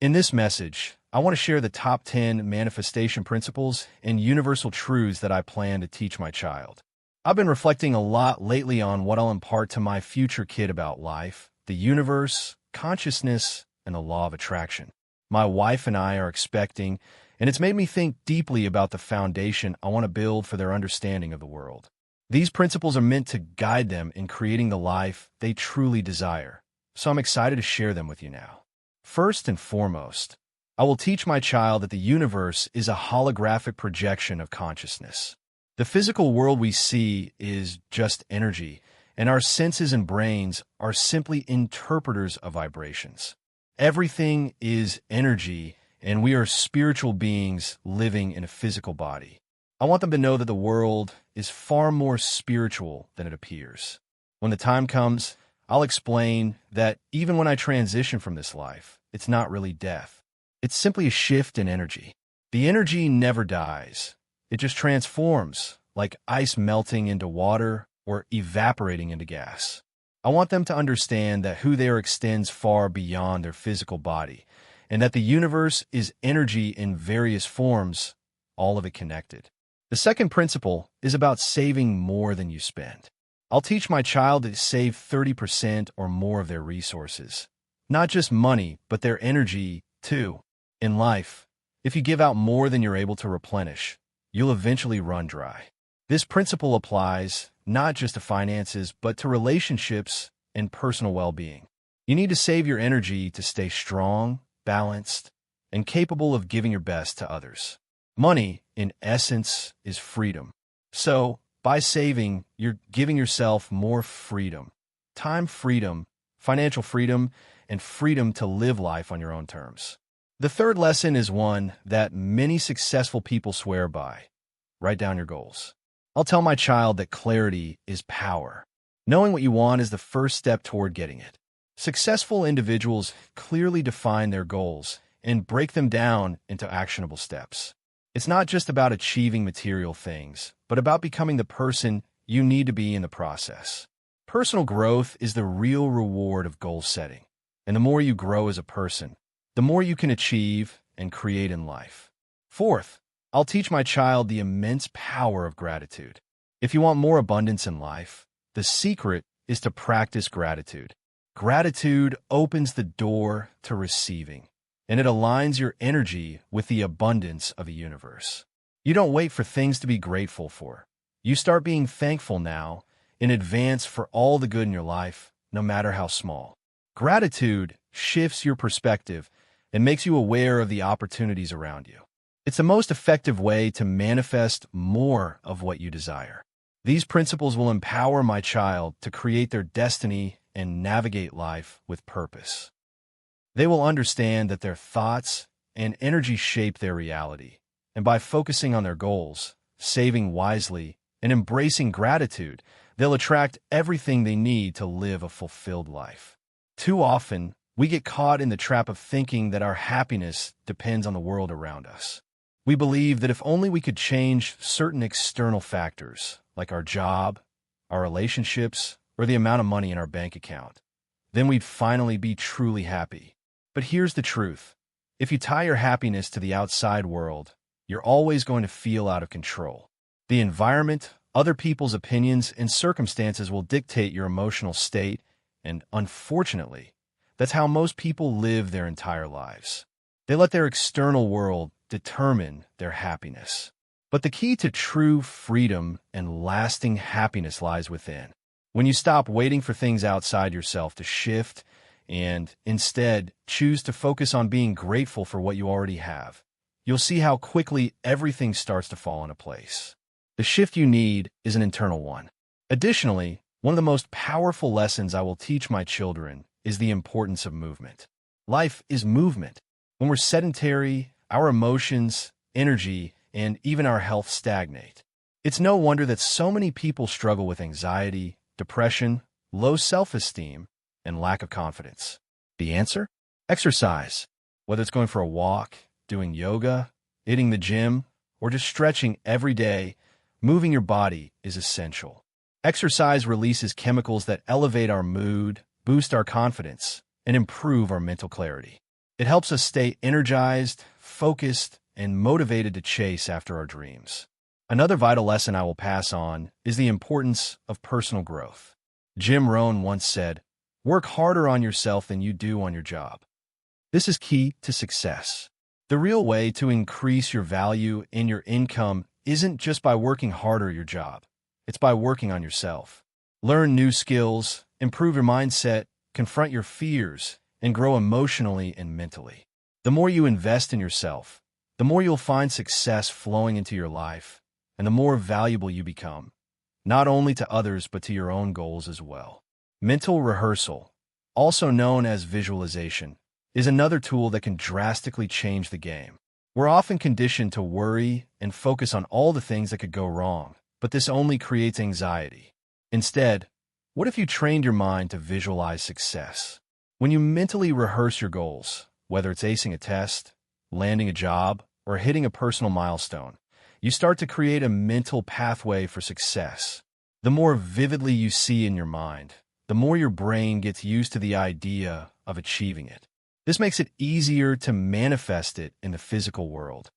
In this message, I want to share the top 10 manifestation principles and universal truths that I plan to teach my child. I've been reflecting a lot lately on what I'll impart to my future kid about life, the universe, consciousness, and the law of attraction. My wife and I are expecting, and it's made me think deeply about the foundation I want to build for their understanding of the world. These principles are meant to guide them in creating the life they truly desire, so I'm excited to share them with you now. First and foremost, I will teach my child that the universe is a holographic projection of consciousness. The physical world we see is just energy, and our senses and brains are simply interpreters of vibrations. Everything is energy, and we are spiritual beings living in a physical body. I want them to know that the world is far more spiritual than it appears. When the time comes, I'll explain that even when I transition from this life, it's not really death. It's simply a shift in energy. The energy never dies. It just transforms, like ice melting into water or evaporating into gas. I want them to understand that who they are extends far beyond their physical body, and that the universe is energy in various forms, all of it connected. The second principle is about saving more than you spend. I'll teach my child to save 30% or more of their resources. Not just money, but their energy, too. In life, if you give out more than you're able to replenish, you'll eventually run dry. This principle applies not just to finances, but to relationships and personal well-being. You need to save your energy to stay strong, balanced, and capable of giving your best to others. Money, in essence, is freedom. So, by saving, you're giving yourself more freedom. Time freedom, financial freedom, and freedom to live life on your own terms. The third lesson is one that many successful people swear by. Write down your goals. I'll tell my child that clarity is power. Knowing what you want is the first step toward getting it. Successful individuals clearly define their goals and break them down into actionable steps. It's not just about achieving material things, but about becoming the person you need to be in the process. Personal growth is the real reward of goal setting, and the more you grow as a person, the more you can achieve and create in life. Fourth, I'll teach my child the immense power of gratitude. If you want more abundance in life, the secret is to practice gratitude. Gratitude opens the door to receiving, and it aligns your energy with the abundance of the universe. You don't wait for things to be grateful for. You start being thankful now in advance for all the good in your life, no matter how small. Gratitude shifts your perspective and makes you aware of the opportunities around you. It's the most effective way to manifest more of what you desire. These principles will empower my child to create their destiny and navigate life with purpose. They will understand that their thoughts and energy shape their reality, and by focusing on their goals, saving wisely, and embracing gratitude, they'll attract everything they need to live a fulfilled life. Too often, we get caught in the trap of thinking that our happiness depends on the world around us. We believe that if only we could change certain external factors, like our job, our relationships, or the amount of money in our bank account, then we'd finally be truly happy. But here's the truth. If you tie your happiness to the outside world, you're always going to feel out of control. The environment, other people's opinions, and circumstances will dictate your emotional state, and unfortunately, that's how most people live their entire lives. They let their external world determine their happiness. But the key to true freedom and lasting happiness lies within. When you stop waiting for things outside yourself to shift and instead choose to focus on being grateful for what you already have, you'll see how quickly everything starts to fall into place. The shift you need is an internal one. Additionally, one of the most powerful lessons I will teach my children is the importance of movement. Life is movement. When we're sedentary, our emotions, energy, and even our health stagnate. It's no wonder that so many people struggle with anxiety, depression, low self-esteem, and lack of confidence. The answer? Exercise. Whether it's going for a walk, doing yoga, hitting the gym, or just stretching every day, moving your body is essential. Exercise releases chemicals that elevate our mood, boost our confidence, and improve our mental clarity. It helps us stay energized, focused, and motivated to chase after our dreams. Another vital lesson I will pass on is the importance of personal growth. Jim Rohn once said, "Work harder on yourself than you do on your job." This is key to success. The real way to increase your value and your income isn't just by working harder at your job. It's by working on yourself. Learn new skills, improve your mindset, confront your fears, and grow emotionally and mentally. The more you invest in yourself, the more you'll find success flowing into your life, and the more valuable you become, not only to others but to your own goals as well. Mental rehearsal, also known as visualization, is another tool that can drastically change the game. We're often conditioned to worry and focus on all the things that could go wrong, but this only creates anxiety. Instead, what if you trained your mind to visualize success? When you mentally rehearse your goals, whether it's acing a test, landing a job, or hitting a personal milestone, you start to create a mental pathway for success. The more vividly you see in your mind, the more your brain gets used to the idea of achieving it. This makes it easier to manifest it in the physical world.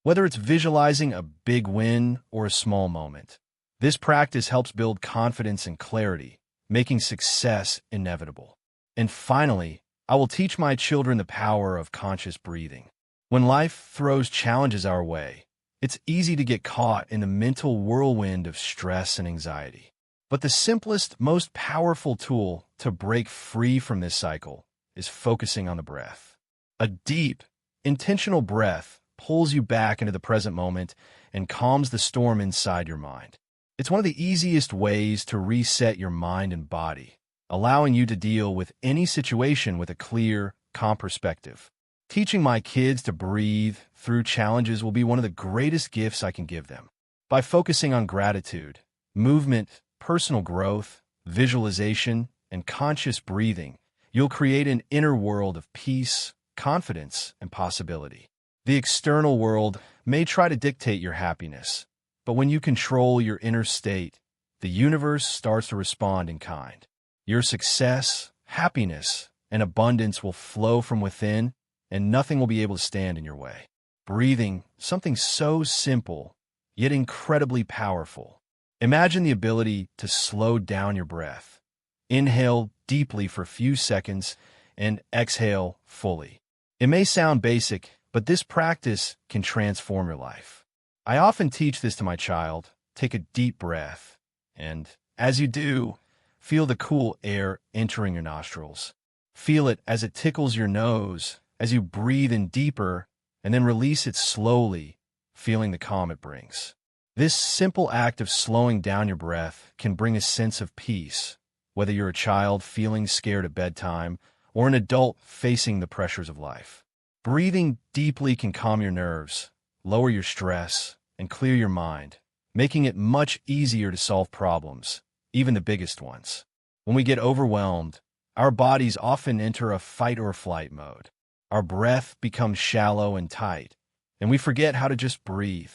Whether it's visualizing a big win or a small moment, this practice helps build confidence and clarity, making success inevitable. And finally, I will teach my children the power of conscious breathing. When life throws challenges our way, it's easy to get caught in the mental whirlwind of stress and anxiety. But the simplest, most powerful tool to break free from this cycle is focusing on the breath. A deep, intentional breath pulls you back into the present moment and calms the storm inside your mind. It's one of the easiest ways to reset your mind and body, allowing you to deal with any situation with a clear, calm perspective. Teaching my kids to breathe through challenges will be one of the greatest gifts I can give them. By focusing on gratitude, movement, personal growth, visualization, and conscious breathing, you'll create an inner world of peace, confidence, and possibility. The external world may try to dictate your happiness, but when you control your inner state, the universe starts to respond in kind. Your success, happiness, and abundance will flow from within, and nothing will be able to stand in your way. Breathing, something so simple, yet incredibly powerful. Imagine the ability to slow down your breath. Inhale deeply for a few seconds and exhale fully. It may sound basic, but this practice can transform your life. I often teach this to my child. Take a deep breath, and as you do, feel the cool air entering your nostrils. Feel it as it tickles your nose, as you breathe in deeper, and then release it slowly, feeling the calm it brings. This simple act of slowing down your breath can bring a sense of peace, whether you're a child feeling scared at bedtime or an adult facing the pressures of life. Breathing deeply can calm your nerves, lower your stress, and clear your mind, making it much easier to solve problems, even the biggest ones. When we get overwhelmed, our bodies often enter a fight or flight mode. Our breath becomes shallow and tight, and we forget how to just breathe.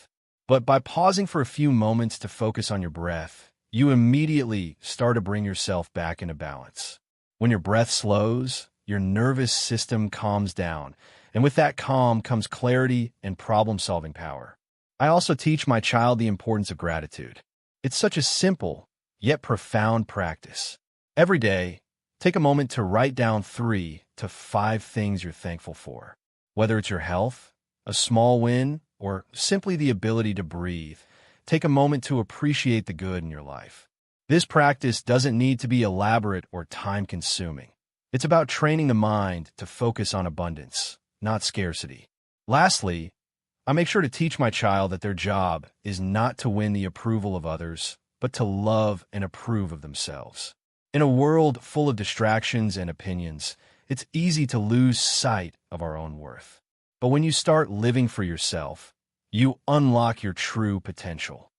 But by pausing for a few moments to focus on your breath, you immediately start to bring yourself back into balance. When your breath slows, your nervous system calms down, and with that calm comes clarity and problem-solving power. I also teach my child the importance of gratitude. It's such a simple, yet profound practice. Every day, take a moment to write down 3 to 5 things you're thankful for. Whether it's your health, a small win, or simply the ability to breathe, take a moment to appreciate the good in your life. This practice doesn't need to be elaborate or time-consuming. It's about training the mind to focus on abundance, not scarcity. Lastly, I make sure to teach my child that their job is not to win the approval of others, but to love and approve of themselves. In a world full of distractions and opinions, it's easy to lose sight of our own worth. But when you start living for yourself, you unlock your true potential.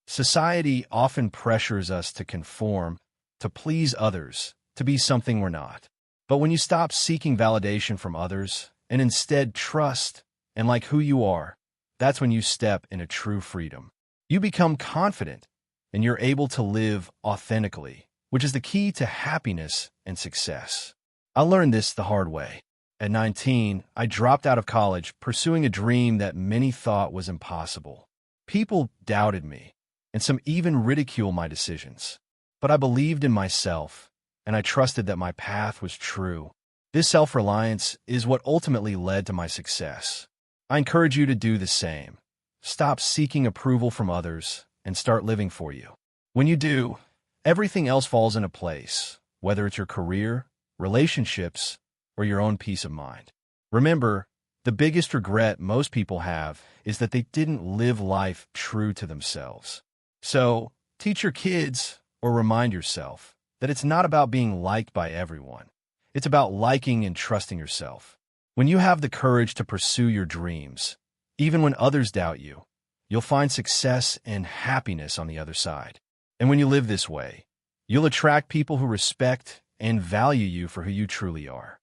Society often pressures us to conform, to please others, to be something we're not. But when you stop seeking validation from others and instead trust and like who you are, that's when you step into true freedom. You become confident, and you're able to live authentically, which is the key to happiness and success. I learned this the hard way. At 19, I dropped out of college, pursuing a dream that many thought was impossible. People doubted me, and some even ridiculed my decisions. But I believed in myself, and I trusted that my path was true. This self-reliance is what ultimately led to my success. I encourage you to do the same. Stop seeking approval from others and start living for you. When you do, everything else falls into place, whether it's your career, relationships, or your own peace of mind. Remember, the biggest regret most people have is that they didn't live life true to themselves. So, teach your kids or remind yourself that it's not about being liked by everyone. It's about liking and trusting yourself. When you have the courage to pursue your dreams, even when others doubt you, you'll find success and happiness on the other side. And when you live this way, you'll attract people who respect and value you for who you truly are.